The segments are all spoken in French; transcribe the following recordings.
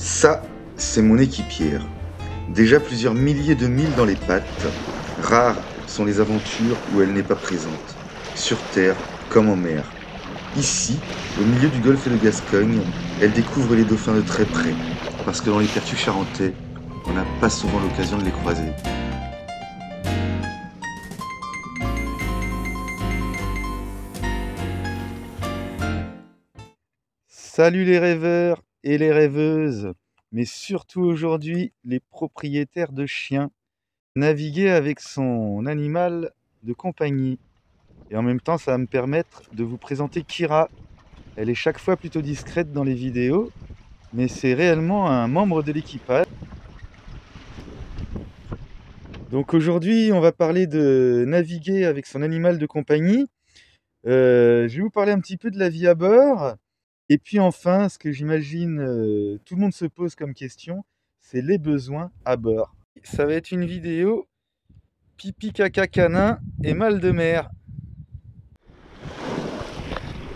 Ça, c'est mon équipière. Déjà plusieurs milliers de milles dans les pattes, rares sont les aventures où elle n'est pas présente, sur terre comme en mer. Ici, au milieu du golfe de Gascogne, elle découvre les dauphins de très près, parce que dans les Pertus charentais, on n'a pas souvent l'occasion de les croiser. Salut les rêveurs et les rêveuses, mais surtout aujourd'hui les propriétaires de chiens. Naviguer avec son animal de compagnie. Et en même temps, ça va me permettre de vous présenter Kira. Elle est chaque fois plutôt discrète dans les vidéos, mais c'est réellement un membre de l'équipage. Donc aujourd'hui, on va parler de naviguer avec son animal de compagnie. Je vais vous parler un petit peu de la vie à bord. Et puis enfin, ce que j'imagine tout le monde se pose comme question, c'est les besoins à bord. Ça va être une vidéo pipi, caca, canin et mal de mer.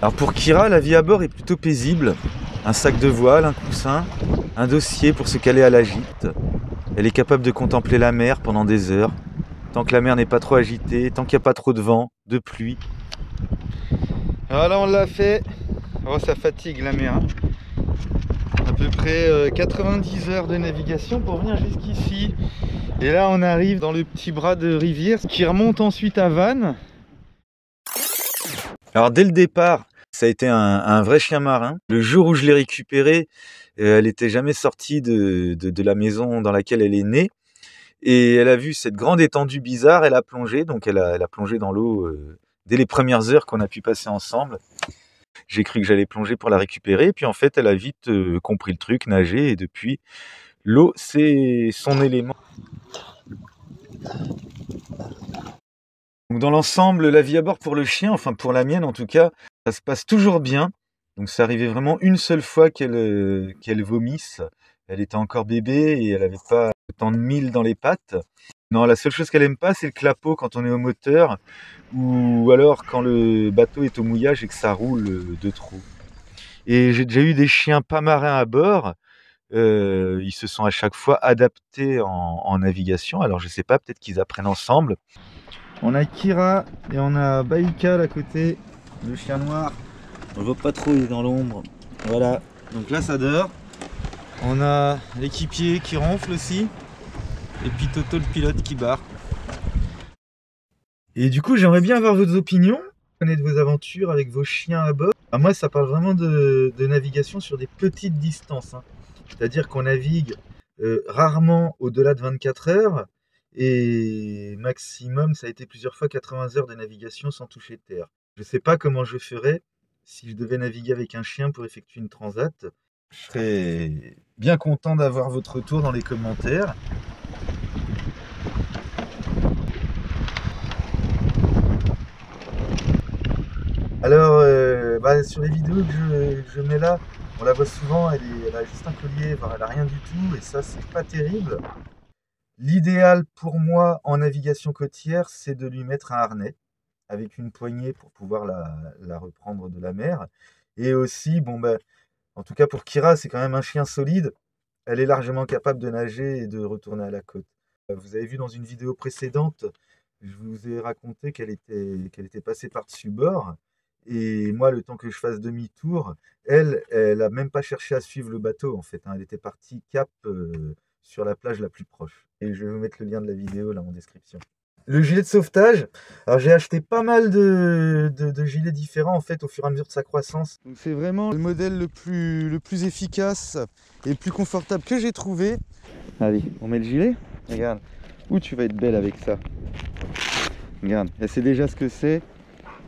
Alors pour Kira, la vie à bord est plutôt paisible. Un sac de voile, un coussin, un dossier pour se caler à la gîte. Elle est capable de contempler la mer pendant des heures, tant que la mer n'est pas trop agitée, tant qu'il n'y a pas trop de vent, de pluie. Voilà, on l'a fait. Oh, ça fatigue la mer. À peu près 90 heures de navigation pour venir jusqu'ici. Et là, on arrive dans le petit bras de rivière qui remonte ensuite à Vannes. Alors, dès le départ, ça a été un vrai chien marin. Le jour où je l'ai récupérée, elle n'était jamais sortie de la maison dans laquelle elle est née. Et elle a vu cette grande étendue bizarre, elle a plongé. Donc, elle a plongé dans l'eau dès les premières heures qu'on a pu passer ensemble. J'ai cru que j'allais plonger pour la récupérer, et puis en fait, elle a vite compris le truc, nager, et depuis, l'eau, c'est son élément. Donc dans l'ensemble, la vie à bord pour le chien, enfin pour la mienne en tout cas, ça se passe toujours bien. Donc c'est arrivé vraiment une seule fois qu'elle vomisse. Elle était encore bébé et elle n'avait pas autant de milles dans les pattes. Non, la seule chose qu'elle aime pas, c'est le clapot quand on est au moteur, ou alors quand le bateau est au mouillage et que ça roule de trop. Et j'ai déjà eu des chiens pas marins à bord. Ils se sont à chaque fois adaptés en navigation. Alors je sais pas, peut-être qu'ils apprennent ensemble. On a Kira et on a Baïkal à côté, le chien noir. On le voit pas trop, il est dans l'ombre. Voilà, donc là ça dort. On a l'équipier qui ronfle aussi. Et puis Toto le pilote qui barre. Et du coup, j'aimerais bien avoir vos opinions, connaître vos aventures avec vos chiens à bord. Alors moi, ça parle vraiment de navigation sur des petites distances. C'est-à-dire qu'on navigue rarement au-delà de 24 heures. Et maximum, ça a été plusieurs fois 80 heures de navigation sans toucher terre. Je ne sais pas comment je ferais si je devais naviguer avec un chien pour effectuer une transat. Je serais bien content d'avoir votre retour dans les commentaires. Alors, sur les vidéos que je mets là, on la voit souvent, elle a juste un collier, enfin, elle a rien du tout, et ça, c'est pas terrible. L'idéal pour moi en navigation côtière, c'est de lui mettre un harnais avec une poignée pour pouvoir la reprendre de la mer. Et aussi, en tout cas pour Kira, c'est quand même un chien solide. Elle est largement capable de nager et de retourner à la côte. Vous avez vu dans une vidéo précédente, je vous ai raconté qu'elle était passée par-dessus bord. Et moi, le temps que je fasse demi-tour, elle a même pas cherché à suivre le bateau, en fait. Elle était partie cap sur la plage la plus proche. Et je vais vous mettre le lien de la vidéo là en description. Le gilet de sauvetage, alors j'ai acheté pas mal de gilets différents en fait au fur et à mesure de sa croissance. Donc c'est vraiment le modèle le plus efficace et le plus confortable que j'ai trouvé. Allez, on met le gilet. Regarde, où tu vas être belle avec ça. Regarde, elle sait déjà ce que c'est.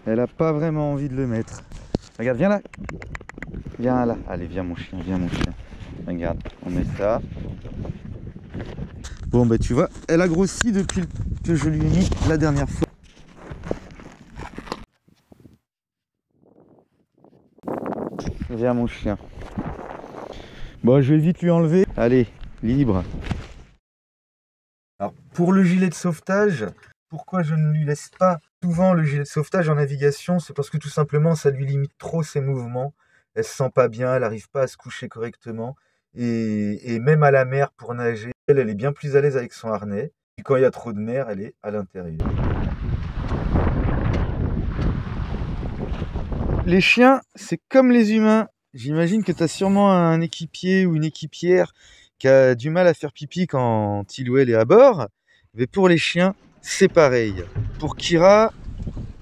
Elle n'a pas vraiment envie de le mettre. Regarde, viens là. Viens là. Allez, viens mon chien, viens mon chien. Regarde, on met ça. Bon, tu vois, elle a grossi depuis que je lui ai mis la dernière fois. Viens mon chien. Bon, je vais vite lui enlever. Allez, libre. Alors, pour le gilet de sauvetage, pourquoi je ne lui laisse pas souvent le gilet de sauvetage en navigation? C'est parce que tout simplement, ça lui limite trop ses mouvements. Elle se sent pas bien, elle n'arrive pas à se coucher correctement. Et même à la mer pour nager, elle est bien plus à l'aise avec son harnais. Puis quand il y a trop de mer, elle est à l'intérieur. Les chiens, c'est comme les humains. J'imagine que tu as sûrement un équipier ou une équipière qui a du mal à faire pipi quand il ou elle est à bord. Mais pour les chiens, c'est pareil. Pour Kira,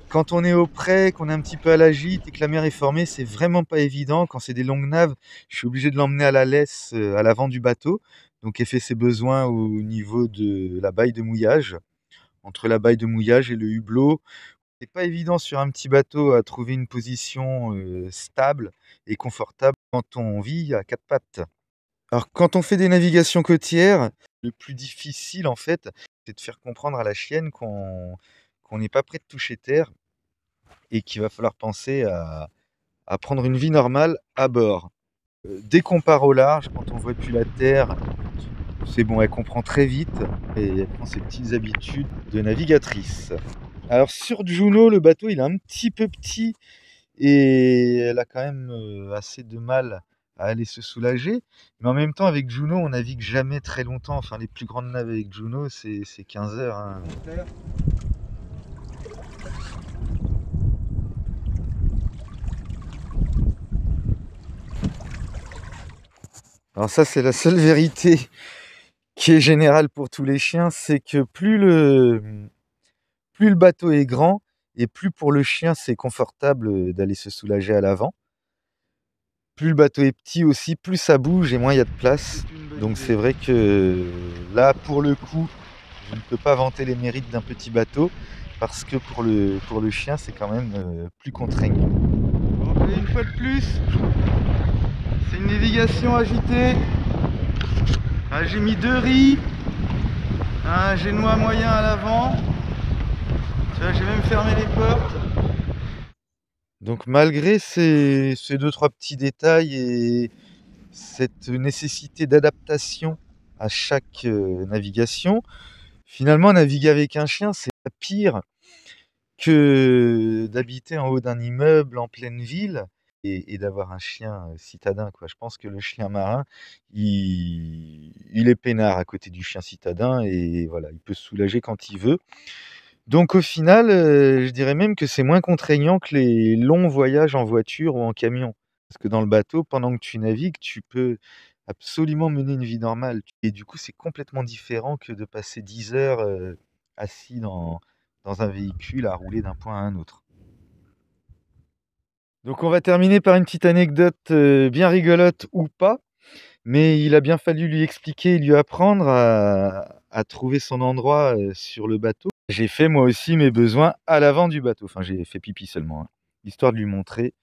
quand on est au près, qu'on est un petit peu à la gîte et que la mer est formée, c'est vraiment pas évident. Quand c'est des longues naves, je suis obligé de l'emmener à la laisse à l'avant du bateau. Donc elle fait ses besoins au niveau de la baille de mouillage. Entre la baille de mouillage et le hublot, c'est pas évident sur un petit bateau à trouver une position stable et confortable quand on vit à quatre pattes. Alors quand on fait des navigations côtières, le plus difficile en fait, c'est de faire comprendre à la chienne qu'on n'est pas prêt de toucher terre et qu'il va falloir penser à prendre une vie normale à bord. Dès qu'on part au large, quand on voit plus la terre, c'est bon, elle comprend très vite et elle prend ses petites habitudes de navigatrice. Alors sur Juno, le bateau il est un petit peu petit et elle a quand même assez de mal à aller se soulager. Mais en même temps, avec Juno, on navigue jamais très longtemps. Enfin, les plus grandes naves avec Juno, c'est 15 heures. Hein. Alors ça, c'est la seule vérité qui est générale pour tous les chiens, c'est que plus le bateau est grand et plus pour le chien c'est confortable d'aller se soulager à l'avant. Plus le bateau est petit aussi, plus ça bouge et moins il y a de place. Donc c'est vrai que là, pour le coup, je ne peux pas vanter les mérites d'un petit bateau parce que pour le chien, c'est quand même plus contraignant. Bon, une fois de plus, c'est une navigation agitée. Ah, j'ai mis 2 riz, un génois moyen à l'avant. J'ai même fermé les portes. Donc malgré ces 2-3 petits détails et cette nécessité d'adaptation à chaque navigation, finalement naviguer avec un chien, c'est pas pire que d'habiter en haut d'un immeuble en pleine ville et d'avoir un chien citadin, quoi. Je pense que le chien marin, il est peinard à côté du chien citadin et voilà, il peut se soulager quand il veut. Donc au final, je dirais même que c'est moins contraignant que les longs voyages en voiture ou en camion. Parce que dans le bateau, pendant que tu navigues, tu peux absolument mener une vie normale. Et du coup, c'est complètement différent que de passer 10 heures assis dans un véhicule à rouler d'un point à un autre. Donc on va terminer par une petite anecdote bien rigolote ou pas. Mais il a bien fallu lui expliquer et lui apprendre à trouver son endroit sur le bateau. J'ai fait moi aussi mes besoins à l'avant du bateau. Enfin, j'ai fait pipi seulement, hein, histoire de lui montrer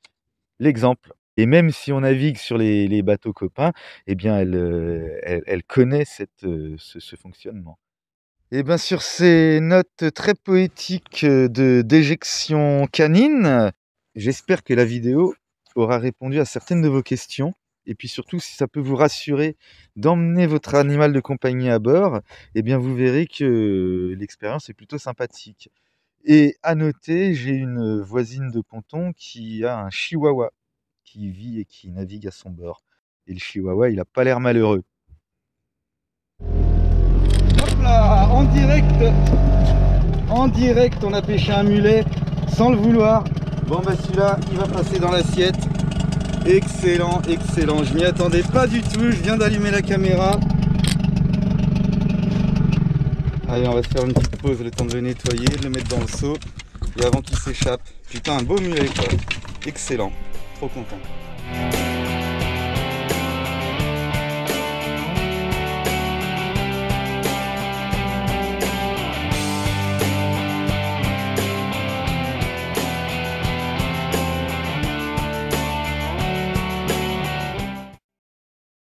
l'exemple. Et même si on navigue sur les bateaux copains, eh bien, elle connaît ce fonctionnement. Et bien, sur ces notes très poétiques de déjection canine, j'espère que la vidéo aura répondu à certaines de vos questions. Et puis surtout, si ça peut vous rassurer d'emmener votre animal de compagnie à bord, eh bien vous verrez que l'expérience est plutôt sympathique. Et à noter, j'ai une voisine de ponton qui a un chihuahua qui vit et qui navigue à son bord. Et le chihuahua, il n'a pas l'air malheureux. Hop là, en direct, on a pêché un mulet sans le vouloir. Bon bah celui-là, il va passer dans l'assiette. Excellent, excellent. Je m'y attendais pas du tout. Je viens d'allumer la caméra. Allez, on va se faire une petite pause, le temps de le nettoyer, de le mettre dans le seau. Et avant qu'il s'échappe. Putain, un beau mulet quoi. Excellent. Trop content.